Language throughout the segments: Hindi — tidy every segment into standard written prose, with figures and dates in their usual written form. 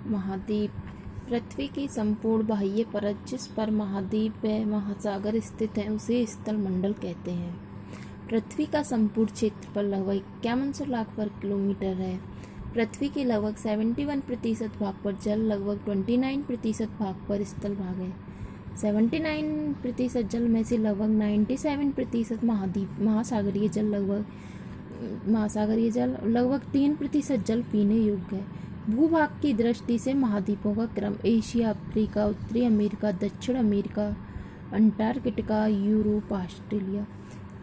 महाद्वीप पृथ्वी की संपूर्ण बाह्य परत जिस पर महाद्वीप व महासागर स्थित हैं उसे स्थल मंडल कहते हैं। पृथ्वी का संपूर्ण क्षेत्रफल लगभग 5100 लाख वर्ग किलोमीटर है। पृथ्वी के लगभग 71% भाग पर जल, लगभग 29% भाग पर स्थल भाग है। 79% जल में से लगभग 97% महासागरीय जल, लगभग 3% जल पीने योग्य है। भूभाग की दृष्टि से महाद्वीपों का क्रम एशिया, अफ्रीका, उत्तरी अमेरिका, दक्षिण अमेरिका, अंटार्कटिका, यूरोप, ऑस्ट्रेलिया।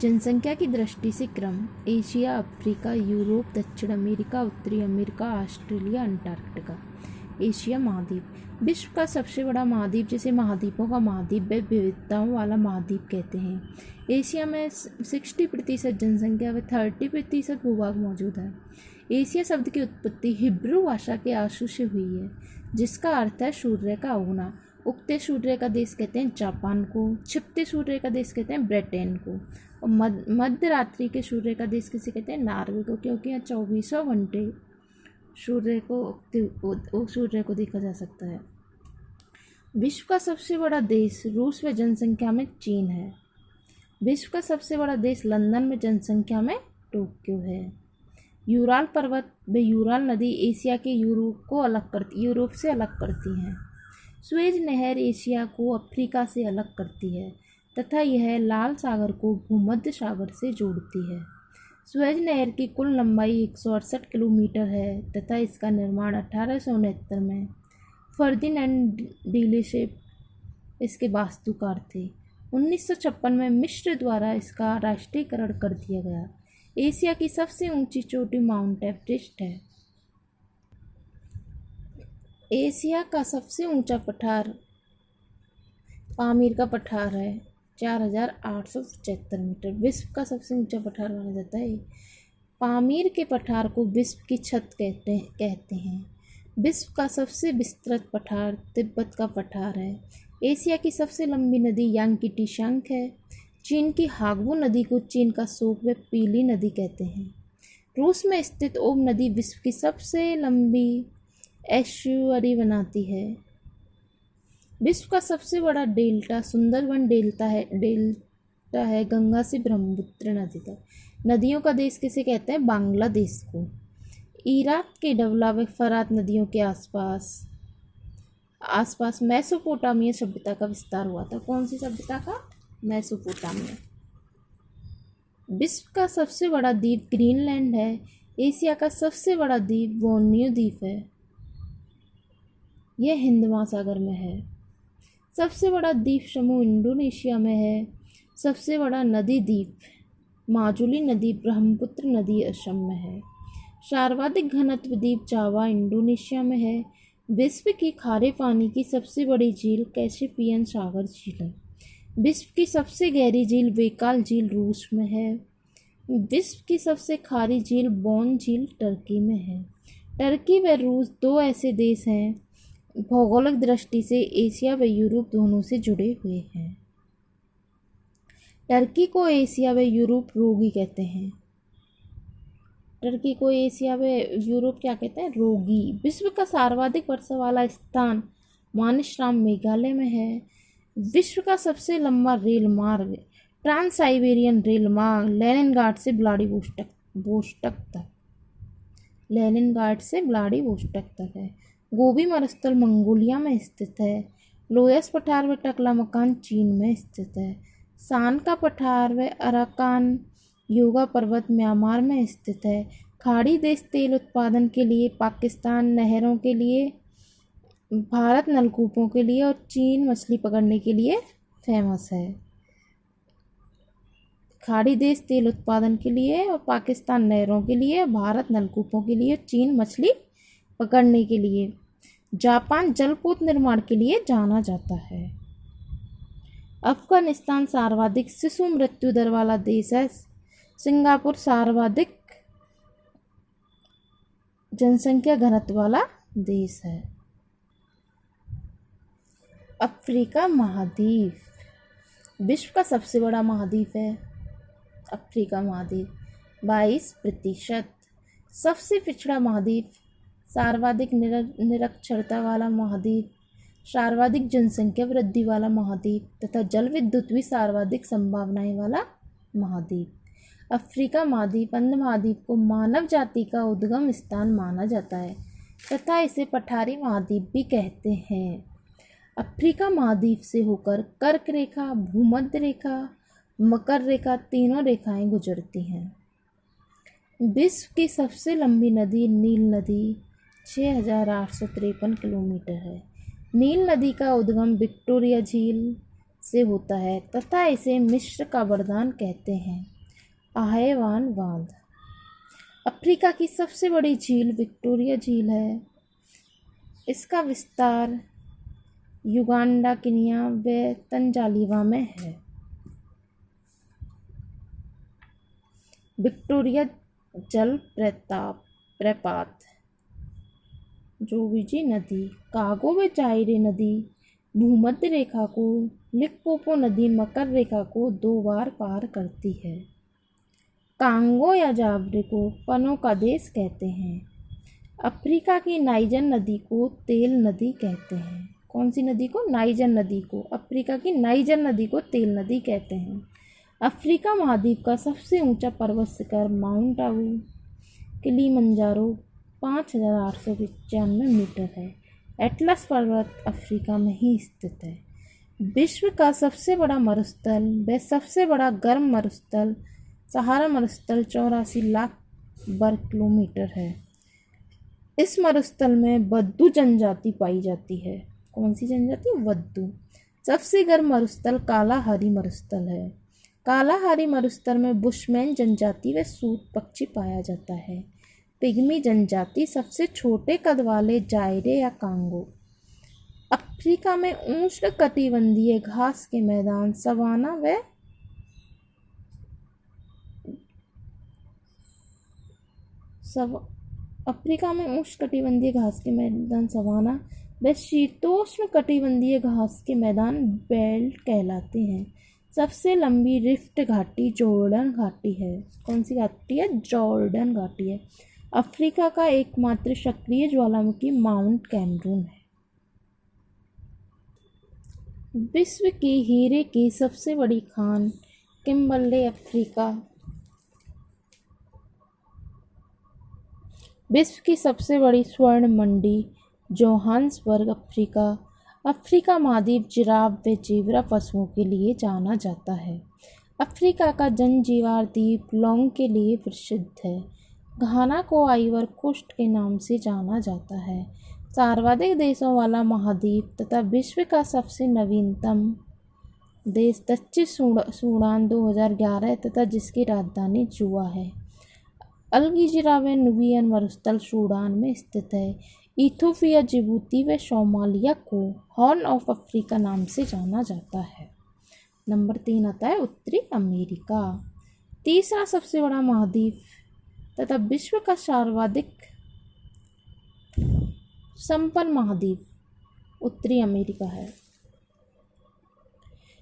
जनसंख्या की दृष्टि से क्रम एशिया, अफ्रीका, यूरोप, दक्षिण अमेरिका, उत्तरी अमेरिका, ऑस्ट्रेलिया, अंटार्कटिका। एशिया महाद्वीप विश्व का सबसे बड़ा महाद्वीप, जिसे महाद्वीपों का महाद्वीप व विविधताओं वाला महाद्वीप कहते हैं। एशिया में 60% जनसंख्या व 30% भूभाग मौजूद है। एशिया शब्द की उत्पत्ति हिब्रू भाषा के आशु से हुई है, जिसका अर्थ है सूर्य का उगना। उगते सूर्य का देश कहते हैं जापान को, छिपते सूर्य का देश कहते हैं ब्रिटेन को, और मध्य रात्रि के सूर्य का देश किसे कहते हैं नॉर्वे को, क्योंकि यहाँ 24 घंटे सूर्य को देखा जा सकता है। विश्व का सबसे बड़ा देश रूस में जनसंख्या में चीन है। विश्व का सबसे बड़ा देश लंदन में जनसंख्या में टोक्यो है। यूराल पर्वत व यूराल नदी एशिया के यूरोप से अलग करती हैं। सुएज नहर एशिया को अफ्रीका से अलग करती है तथा यह लाल सागर को भूमध्य सागर से जोड़ती है। सुएज नहर की कुल लंबाई 168 किलोमीटर है तथा इसका निर्माण 1869 में फर्दिनैंड डीलेशेप इसके वास्तुकार थे। 1956 में मिस्र द्वारा इसका राष्ट्रीयकरण कर दिया गया। एशिया की सबसे ऊंची चोटी माउंट एवरेस्ट है। एशिया का सबसे ऊंचा पठार पामीर का पठार है 4875 मीटर। विश्व का सबसे ऊंचा पठार माना जाता है। पामीर के पठार को विश्व की छत कहते हैं। विश्व का सबसे विस्तृत पठार तिब्बत का पठार है। एशिया की सबसे लंबी नदी यांगकी है। चीन की हागबू नदी को चीन का शोक व पीली नदी कहते हैं। रूस में स्थित ओब नदी विश्व की सबसे लंबी एस्चुअरी बनाती है। विश्व का सबसे बड़ा डेल्टा सुंदरबन डेल्टा है गंगा से ब्रह्मपुत्र नदी तक। नदियों का देश किसे कहते हैं बांग्लादेश को। इराक के डबला व फरात नदियों के आसपास मेसोपोटामिया सभ्यता का विस्तार हुआ था। कौन सी सभ्यता का? मेसोपोटामिया। विश्व का सबसे बड़ा द्वीप ग्रीनलैंड है। एशिया का सबसे बड़ा द्वीप बोर्नियो द्वीप है। यह हिंद महासागर में है। सबसे बड़ा द्वीप समूह इंडोनेशिया में है। सबसे बड़ा नदी द्वीप माजुली नदी ब्रह्मपुत्र नदी असम में है। सर्वाधिक घनत्व द्वीप जावा इंडोनेशिया में है। विश्व की खारे पानी की सबसे बड़ी झील कैस्पियन सागर झील है। विश्व की सबसे गहरी झील बेकाल झील रूस में है। विश्व की सबसे खारी झील बोन झील टर्की में है। टर्की व रूस दो ऐसे देश हैं भौगोलिक दृष्टि से एशिया व यूरोप दोनों से जुड़े हुए हैं। टर्की को एशिया व यूरोप रोगी कहते हैं। टर्की को एशिया व यूरोप क्या कहते हैं? रोगी। विश्व का सर्वाधिक वर्षा वाला स्थान मानसरोवर मेघालय में है। विश्व का सबसे लंबा रेल मार्ग ट्रांस साइबेरियन रेल मार्ग लेनिनग्राड से व्लादिवोस्टोक तक है। गोबी मरुस्थल मंगोलिया में स्थित है। लोयस पठार व टकला मकान चीन में स्थित है। सान का पठार व अराकान योगा पर्वत म्यांमार में स्थित है। खाड़ी देश तेल उत्पादन के लिए, पाकिस्तान नहरों के लिए, भारत नलकूपों के लिए और चीन मछली पकड़ने के लिए फेमस है। खाड़ी देश तेल उत्पादन के लिए और पाकिस्तान नहरों के लिए, भारत नलकूपों के लिए, चीन मछली पकड़ने के लिए। जापान जलपोत निर्माण के लिए जाना जाता है। अफगानिस्तान सर्वाधिक शिशु मृत्यु दर वाला देश है। सिंगापुर सर्वाधिक जनसंख्या घनत्व वाला देश है। अफ्रीका महाद्वीप विश्व का सबसे बड़ा महाद्वीप है। अफ्रीका महाद्वीप 22%। सबसे पिछड़ा महाद्वीप सर्वाधिक निरक्षरता वाला महाद्वीप, सर्वाधिक जनसंख्या वृद्धि वाला महाद्वीप तथा जल विद्युत भी सर्वाधिक संभावनाएं वाला महाद्वीप। अफ्रीका महाद्वीप अंध महाद्वीप को मानव जाति का उद्गम स्थान माना जाता है तथा इसे पठारी महाद्वीप भी कहते हैं। अफ्रीका महाद्वीप से होकर कर्क रेखा, भूमध्य रेखा, मकर रेखा तीनों रेखाएं गुजरती हैं। विश्व की सबसे लंबी नदी नील नदी 6,853 किलोमीटर है। नील नदी का उद्गम विक्टोरिया झील से होता है तथा इसे मिस्र का वरदान कहते हैं। आहवान बांध। अफ्रीका की सबसे बड़ी झील विक्टोरिया झील है। इसका विस्तार युगांडा, केन्या व तंजानिया में है। विक्टोरिया जल प्रपात, जोविजी नदी, कागो व जायरे नदी भूमध्य रेखा को, लिम्पोपो नदी मकर रेखा को 2 बार पार करती है। कांगो या जावरे को पनों का देश कहते हैं। अफ्रीका की नाइजर नदी को तेल नदी कहते हैं। कौन सी नदी को? नाइजर नदी को। अफ्रीका की नाइजर नदी को तेल नदी कहते हैं। अफ्रीका महाद्वीप का सबसे ऊंचा पर्वत शिखर माउंट आबू किलिमंजारो 5,895 मीटर है। एटलस पर्वत अफ्रीका में ही स्थित है। विश्व का सबसे बड़ा मरुस्थल व सबसे बड़ा गर्म मरुस्थल सहारा मरुस्थल 84 लाख वर्ग किलोमीटर है। इस मरुस्थल में वद्दू जनजाति पाई जाती है। कौन सी जनजाति? वद्दू। सबसे गर्म मरुस्थल कालाहारी मरुस्थल है। कालाहारी मरुस्थल में बुशमैन जनजाति व सूत पक्षी पाया जाता है। पिग्मी जनजाति सबसे छोटे कद वाले जायरे या कांगो। अफ्रीका में उष्ण कटिबंधीय घास के मैदान सवाना व अफ्रीका में उष्णकटिबंधीय घास के मैदान सवाना व शीतोष्ण कटिबंधीय घास के मैदान बेल्ट कहलाते हैं। सबसे लंबी रिफ्ट घाटी जॉर्डन घाटी है। कौन सी घाटी है? जॉर्डन घाटी है। अफ्रीका का एकमात्र सक्रिय ज्वालामुखी माउंट कैमरून है। विश्व की हीरे की सबसे बड़ी खान किम्बरले अफ्रीका। विश्व की सबसे बड़ी स्वर्ण मंडी जोहान्सबर्ग अफ्रीका। अफ्रीका महाद्वीप जिराफ व जेब्रा पशुओं के लिए जाना जाता है। अफ्रीका का जनजीवार द्वीप लॉन्ग के लिए प्रसिद्ध है। घाना को आइवर कोस्ट के नाम से जाना जाता है। सर्वाधिक देशों वाला महाद्वीप तथा विश्व का सबसे नवीनतम देश दक्षिण सूडान 2011 तथा जिसकी राजधानी जुबा है। अलजीरा व नुबियन मरुस्थल सूडान में स्थित है। इथियोपिया, जिबूती व सोमालिया को हॉर्न ऑफ अफ्रीका नाम से जाना जाता है। नंबर 3 आता है उत्तरी अमेरिका। तीसरा सबसे बड़ा महाद्वीप तथा विश्व का सर्वाधिक संपन्न महाद्वीप उत्तरी अमेरिका है।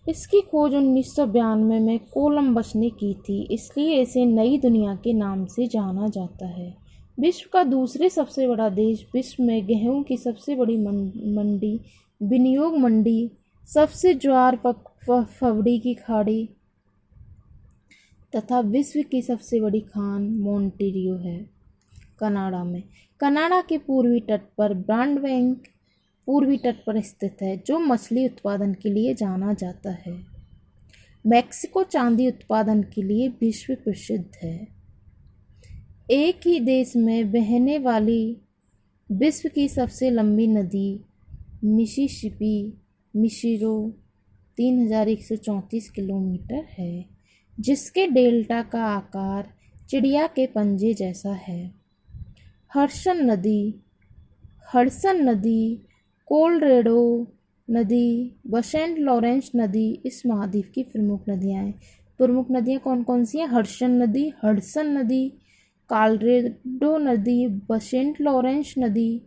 इसकी खोज 1992 में कोलंबस ने की थी, इसलिए इसे नई दुनिया के नाम से जाना जाता है। विश्व का दूसरे सबसे बड़ा देश, विश्व में गेहूं की सबसे बड़ी मंडी, विनियोग मंडी, सबसे ज्वार फवड़ी की खाड़ी तथा विश्व की सबसे बड़ी खान मॉन्टेरियो है कनाडा में। कनाडा के पूर्वी तट पर ब्रांडबैंक पूर्वी तट पर स्थित है, जो मछली उत्पादन के लिए जाना जाता है। मैक्सिको चांदी उत्पादन के लिए विश्व प्रसिद्ध है। एक ही देश में बहने वाली विश्व की सबसे लंबी नदी मिसिसिपी मिसिरो 3,134 किलोमीटर है, जिसके डेल्टा का आकार चिड़िया के पंजे जैसा है। हडसन नदी, कोलोराडो नदी व सेंट लॉरेंस नदी इस महाद्वीप की प्रमुख नदियाँ हैं। प्रमुख नदियाँ कौन कौन सी हैं? हडसन नदी, कोलोराडो नदी व सेंट लॉरेंस नदी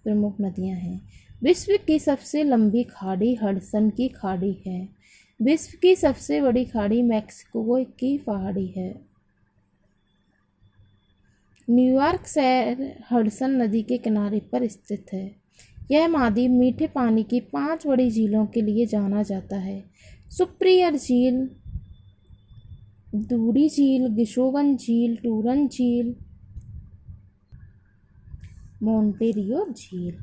प्रमुख नदियाँ हैं। विश्व की सबसे लंबी खाड़ी हडसन की खाड़ी है। विश्व की सबसे बड़ी खाड़ी मैक्सिको की पहाड़ी है। न्यूयॉर्क शहर हडसन नदी के किनारे पर स्थित है। यह महाद्वीप मीठे पानी की 5 बड़ी झीलों के लिए जाना जाता है। सुपिरियर झील, दूरी झील, गिशोगन झील, टूरन झील, मोंटेरियो झील।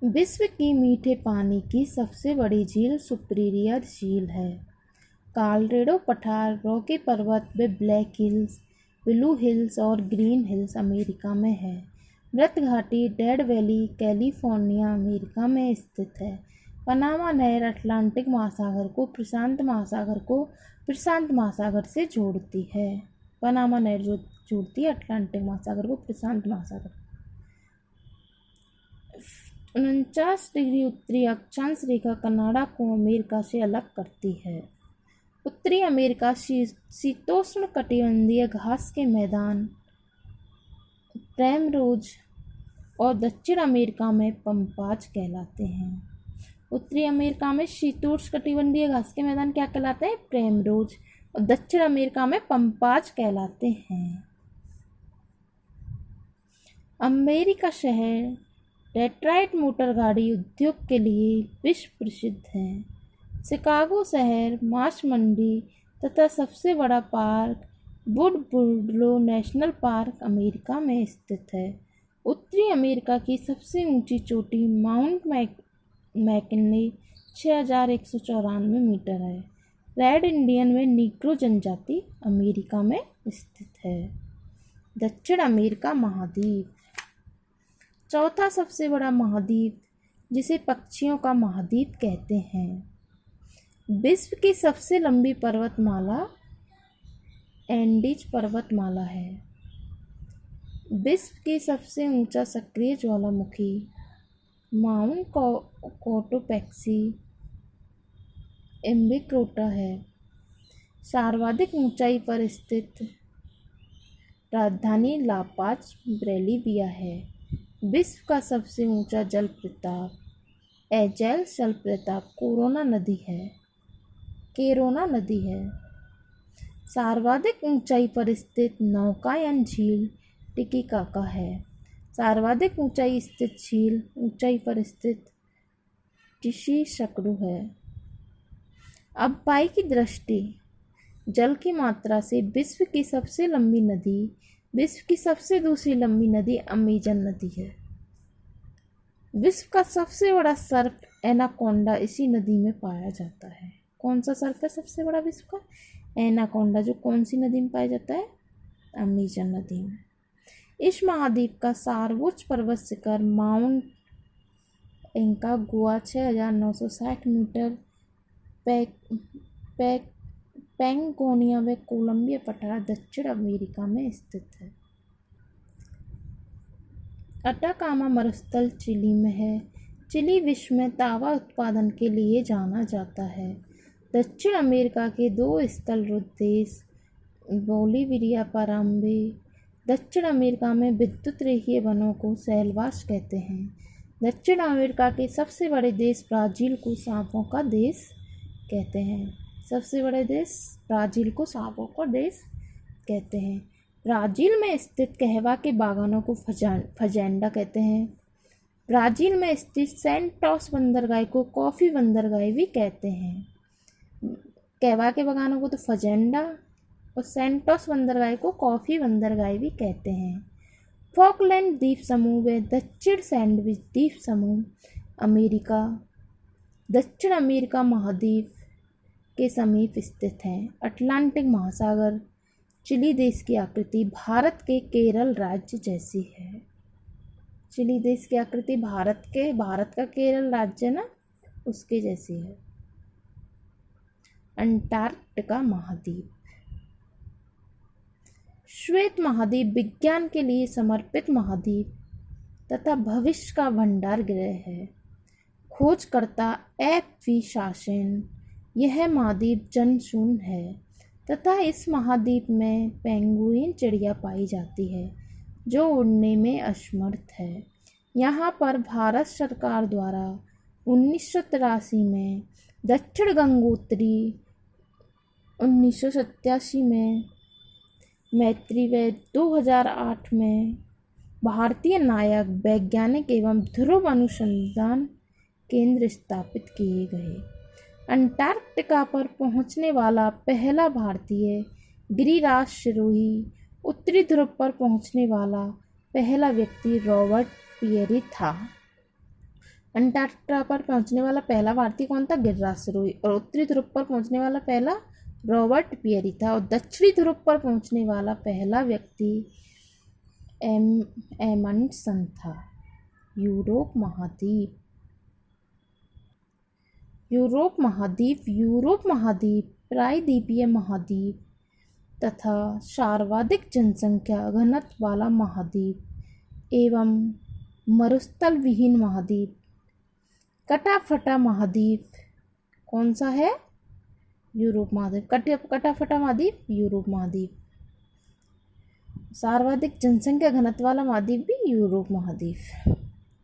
विश्व की मीठे पानी की सबसे बड़ी झील सुपिरियर झील है। कॉलोराडो पठार, रॉकी पर्वत व ब्लैक हिल्स, ब्लू हिल्स और ग्रीन हिल्स अमेरिका में है। मृत घाटी डेड वैली कैलिफोर्निया अमेरिका में स्थित है। पनामा नहर अटलांटिक महासागर को प्रशांत महासागर से जोड़ती है। पनामा नहर जो जोड़ती है अटलांटिक महासागर को प्रशांत महासागर। 49 डिग्री उत्तरी अक्षांश रेखा कनाडा को अमेरिका से अलग करती है। उत्तरी अमेरिका शीतोष्ण कटिबंधीय घास के मैदान प्राइमरोज और दक्षिण अमेरिका में पंपाज कहलाते हैं। उत्तरी अमेरिका में शीतोष्ण कटिबंधीय घास के मैदान क्या कहलाते हैं? प्राइमरोज। और दक्षिण अमेरिका में पंपाज कहलाते हैं। अमेरिका शहर डेट्रॉइट मोटर गाड़ी उद्योग के लिए विश्व प्रसिद्ध है। शिकागो शहर मांस मंडी तथा सबसे बड़ा पार्क वुडबुलो नेशनल पार्क अमेरिका में स्थित है। उत्तरी अमेरिका की सबसे ऊंची चोटी माउंट मैकिनले 6194 मीटर है। रेड इंडियन व नीग्रो जनजाति अमेरिका में स्थित है। दक्षिण अमेरिका महाद्वीप चौथा सबसे बड़ा महाद्वीप, जिसे पक्षियों का महाद्वीप कहते हैं। विश्व की सबसे लंबी पर्वतमाला एंडीज पर्वतमाला है। विश्व की सबसे ऊंचा सक्रिय ज्वालामुखी माउंट कोटोपैक्सी एम्बिक्रोटा है। सर्वाधिक ऊंचाई पर स्थित राजधानी लापाज ब्रेलिविया है। विश्व का सबसे ऊंचा जलप्रपात एजेल जलप्रपात कोरोना नदी है। सर्वाधिक ऊंचाई पर स्थित नौकायन झील टिटिकाका है। सर्वाधिक ऊंचाई पर स्थित टिशिशकड़ू है। अब्बाई की दृष्टि जल की मात्रा से विश्व की सबसे दूसरी लंबी नदी अमेजन नदी है। विश्व का सबसे बड़ा सर्प एनाकोंडा इसी नदी में पाया जाता है। कौन सा सर्प है सबसे बड़ा विश्व का? एनाकोंडा, जो कौन सी नदी में पाया जाता है? अमेजन नदी में। इस महाद्वीप का सर्वोच्च पर्वत शिखर माउंट एंकागुआ 6960 मीटर पैंगोनिया व कोलंबिया पठार दक्षिण अमेरिका में स्थित है। अटाकामा मरुस्थल चिली में है। चिली विश्व में तांबा उत्पादन के लिए जाना जाता है। दक्षिण अमेरिका के 2 स्थलरुद्ध देश बोलिविया पराग्वे। दक्षिण अमेरिका में विद्युत रेखीय वनों को शैलवास कहते हैं। दक्षिण अमेरिका के सबसे बड़े देश ब्राज़ील को सांपों का देश कहते हैं। सबसे बड़े देश ब्राज़ील को सांपों का देश कहते हैं। ब्राज़ील में स्थित कहवा के बागानों को फजेंडा कहते हैं। ब्राज़ील में स्थित सेंटोस बंदरगाह को कॉफ़ी बंदरगाह भी कहते हैं। कहवा के बागानों को तो फजेंडा और सेंटोस बंदरगाह को कॉफ़ी बंदरगाह भी कहते हैं। फॉकलैंड द्वीप समूह व दक्षिण सैंडविच द्वीप समूह दक्षिण अमेरिका महाद्वीप के समीप स्थित हैं। अटलांटिक महासागर चिली देश की आकृति भारत के केरल राज्य जैसी है। चिली देश की आकृति भारत का केरल राज्य ना उसके जैसी है। अंटार्कटिका महाद्वीप श्वेत महाद्वीप विज्ञान के लिए समर्पित महाद्वीप तथा भविष्य का भंडार गृह है। खोजकर्ता F.V. शासन यह महाद्वीप जनशून्य है तथा इस महाद्वीप में पेंगुइन चिड़िया पाई जाती है जो उड़ने में असमर्थ है। यहाँ पर भारत सरकार द्वारा 1983 में, दक्षिण गंगोत्री 1987 में, मैत्री व 2008 में भारतीय नायक वैज्ञानिक एवं ध्रुव अनुसंधान केंद्र स्थापित किए गए। अंटार्कटिका पर पहुंचने वाला पहला भारतीय गिरिराजरोही, उत्तरी ध्रुव पर पहुंचने वाला पहला व्यक्ति रॉबर्ट पियरी था। अंटार्कटिका पर पहुंचने वाला पहला भारतीय कौन था? गिरिराजरोही। और उत्तरी ध्रुव पर पहुंचने वाला पहला रॉबर्ट पियरी था। और दक्षिणी ध्रुव पर पहुंचने वाला पहला व्यक्ति एमंडसन था। यूरोप महाद्वीप प्रायद्वीपीय महाद्वीप तथा सर्वाधिक जनसंख्या घनत्व वाला महाद्वीप एवं मरुस्थल विहीन महाद्वीप। कटा फटा महाद्वीप कौन सा है? यूरोप महाद्वीप। कटा फटा महाद्वीप यूरोप महाद्वीप। सर्वाधिक जनसंख्या घनत्व वाला महाद्वीप भी यूरोप महाद्वीप।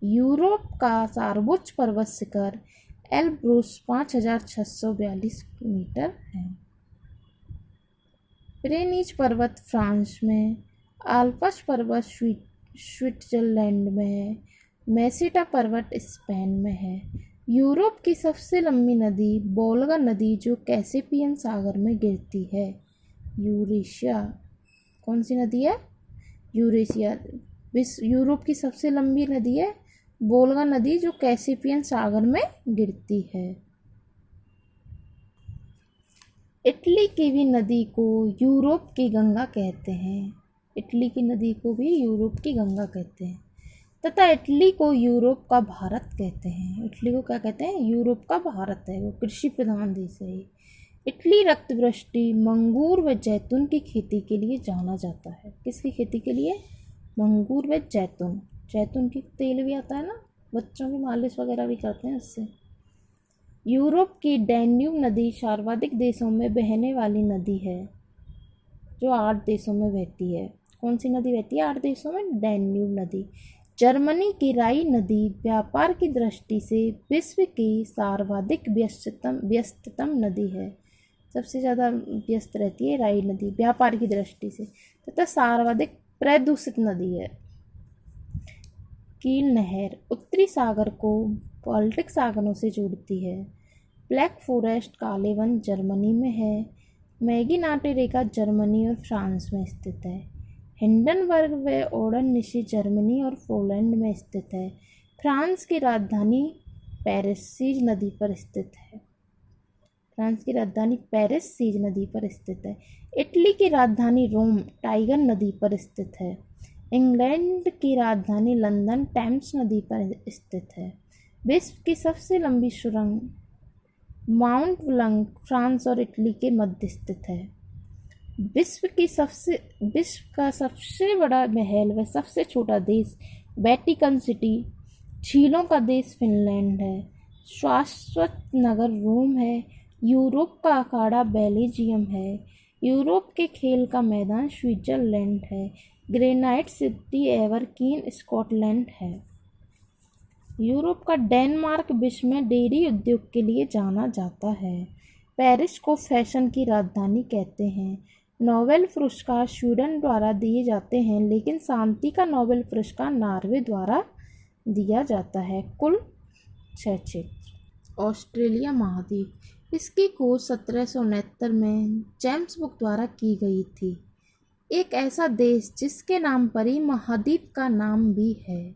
यूरोप का सर्वोच्च पर्वत शिखर एल्ब्रुस 5642 मीटर है। पिरेनीज पर्वत फ्रांस में, आल्प्स पर्वत स्विट्जरलैंड में है, मेसिटा पर्वत स्पेन में है। यूरोप की सबसे लंबी नदी वोल्गा नदी जो कैस्पियन सागर में गिरती है। यूरेशिया कौन सी नदी है? यूरेशिया। यूरोप की सबसे लंबी नदी है वोल्गा नदी जो कैस्पियन सागर में गिरती है। इटली की भी नदी को यूरोप की गंगा कहते हैं। इटली की नदी को भी यूरोप की गंगा कहते हैं तथा इटली को यूरोप का भारत कहते हैं। इटली को क्या कहते हैं? यूरोप का भारत है, वो कृषि प्रधान देश है। इटली रक्तवृष्टि, मंगूर व जैतून की खेती के लिए जाना जाता है। किसकी खेती के लिए? मंगूर व जैतून। जैतून की तेल भी आता है ना, बच्चों की मालिश वगैरह भी करते हैं उससे। यूरोप की डैन्यूब नदी सर्वाधिक देशों में बहने वाली नदी है, जो 8 देशों में बहती है। कौन सी नदी बहती है 8 देशों में? डैन्यूब नदी। जर्मनी की राइन नदी व्यापार की दृष्टि से विश्व की सर्वाधिक व्यस्ततम नदी है। सबसे ज़्यादा व्यस्त रहती है राइन नदी व्यापार की दृष्टि से, तथा सर्वाधिक प्रदूषित नदी है। कील नहर उत्तरी सागर को बाल्टिक सागरों से जोड़ती है। ब्लैक फॉरेस्ट काले वन जर्मनी में है। मैगिनाटे रेखा जर्मनी और फ्रांस में स्थित है। हिंडनबर्ग व ओडनसीच जर्मनी और पोलैंड में स्थित है। फ्रांस की राजधानी पेरिस सीज नदी पर स्थित है। फ्रांस की राजधानी पेरिस सीज नदी पर स्थित है। इटली की राजधानी रोम टाइगर नदी पर स्थित है। इंग्लैंड की राजधानी लंदन टेम्स नदी पर स्थित है। विश्व की सबसे लंबी सुरंग माउंट ब्लंक फ्रांस और इटली के मध्य स्थित है। विश्व का सबसे बड़ा महल व सबसे छोटा देश वेटिकन सिटी, झीलों का देश फिनलैंड है। शाश्वत नगर रोम है। यूरोप का अखाड़ा बेल्जियम है। यूरोप के खेल का मैदान स्विट्जरलैंड है। ग्रेनाइट सिटी एवरकीन स्कॉटलैंड है। यूरोप का डेनमार्क विश्व में डेयरी उद्योग के लिए जाना जाता है। पेरिस को फैशन की राजधानी कहते हैं। नोबेल पुरस्कार स्वीडन द्वारा दिए जाते हैं, लेकिन शांति का नोबेल पुरस्कार नॉर्वे द्वारा दिया जाता है। कुल 6 क्षेत्र। ऑस्ट्रेलिया महाद्वीप, इसकी खोज 1769 में जेम्स कुक द्वारा की गई थी। एक ऐसा देश जिसके नाम पर ही महाद्वीप का नाम भी है।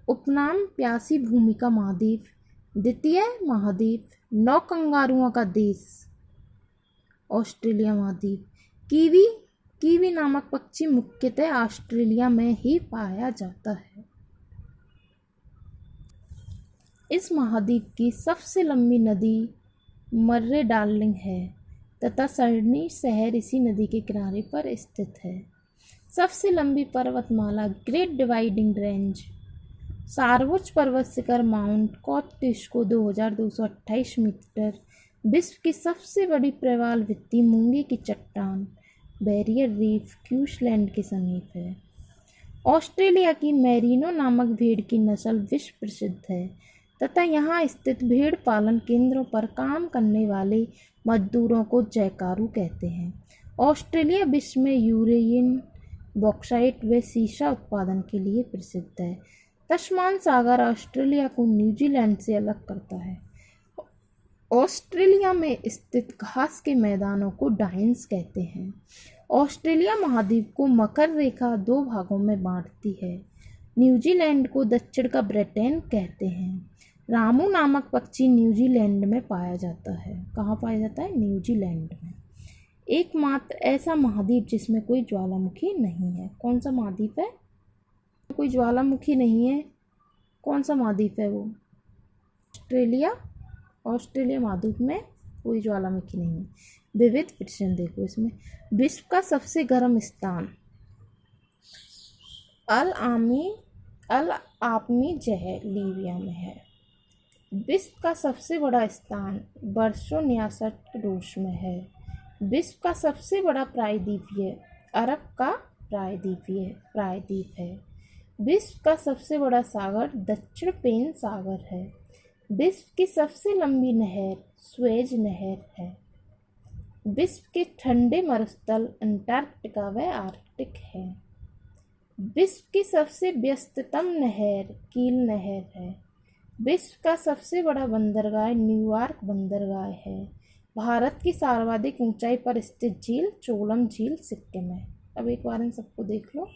उपनाम प्यासी भूमि का महाद्वीप। द्वितीय महाद्वीप, 9 कंगारुओं का देश ऑस्ट्रेलिया महाद्वीप। कीवी नामक पक्षी मुख्यतः ऑस्ट्रेलिया में ही पाया जाता है। इस महाद्वीप की सबसे लंबी नदी मर्रे डार्लिंग है तथा सिडनी शहर इसी नदी के किनारे पर स्थित है। सबसे लंबी पर्वतमाला ग्रेट डिवाइडिंग रेंज। सर्वोच्च पर्वत शिखर माउंट कोस्टस्को 2228 मीटर। विश्व की सबसे बड़ी प्रवाल भित्ति मूंगे की चट्टान बैरियर रीफ क्वींसलैंड के समीप है। ऑस्ट्रेलिया की मेरिनो नामक भेड़ की नस्ल विश्व प्रसिद्ध है तथा यहाँ स्थित भेड़ पालन केंद्रों पर काम करने वाले मजदूरों को जैकारू कहते हैं। ऑस्ट्रेलिया विश्व में यूरेनियम, बॉक्साइट व सीसा उत्पादन के लिए प्रसिद्ध है। तस्मान सागर ऑस्ट्रेलिया को न्यूजीलैंड से अलग करता है। ऑस्ट्रेलिया में स्थित घास के मैदानों को डाइन्स कहते हैं। ऑस्ट्रेलिया महाद्वीप को मकर रेखा 2 भागों में बांटती है। न्यूजीलैंड को दक्षिण का ब्रिटेन कहते हैं। रामू नामक पक्षी न्यूजीलैंड में पाया जाता है। कहाँ पाया जाता है? न्यूजीलैंड में। एकमात्र ऐसा महाद्वीप जिसमें कोई ज्वालामुखी नहीं है। कौन सा महाद्वीप है? कोई ज्वालामुखी नहीं है। कौन सा महाद्वीप है वो? ऑस्ट्रेलिया। ऑस्ट्रेलिया महाद्वीप में कोई ज्वालामुखी नहीं है। विविध प्रश्न देखो इसमें। विश्व का सबसे गर्म स्थान अल आमी जहर लीबिया में है। विश्व का सबसे बड़ा स्थान बर्शोन्यासट रूस में है। विश्व का सबसे बड़ा प्रायद्वीप अरब का प्रायद्वीप है। विश्व का सबसे बड़ा सागर दक्षिण पेन सागर है। विश्व की सबसे लंबी नहर स्वेज नहर है। विश्व के ठंडे मरुस्थल अंटार्कटिका व आर्कटिक है। विश्व की सबसे व्यस्ततम नहर कील नहर है। विश्व का सबसे बड़ा बंदरगाह न्यूयॉर्क बंदरगाह है। भारत की सर्वाधिक ऊंचाई पर स्थित झील चोलम झील सिक्किम है। अब एक बार इन सबको देख लो।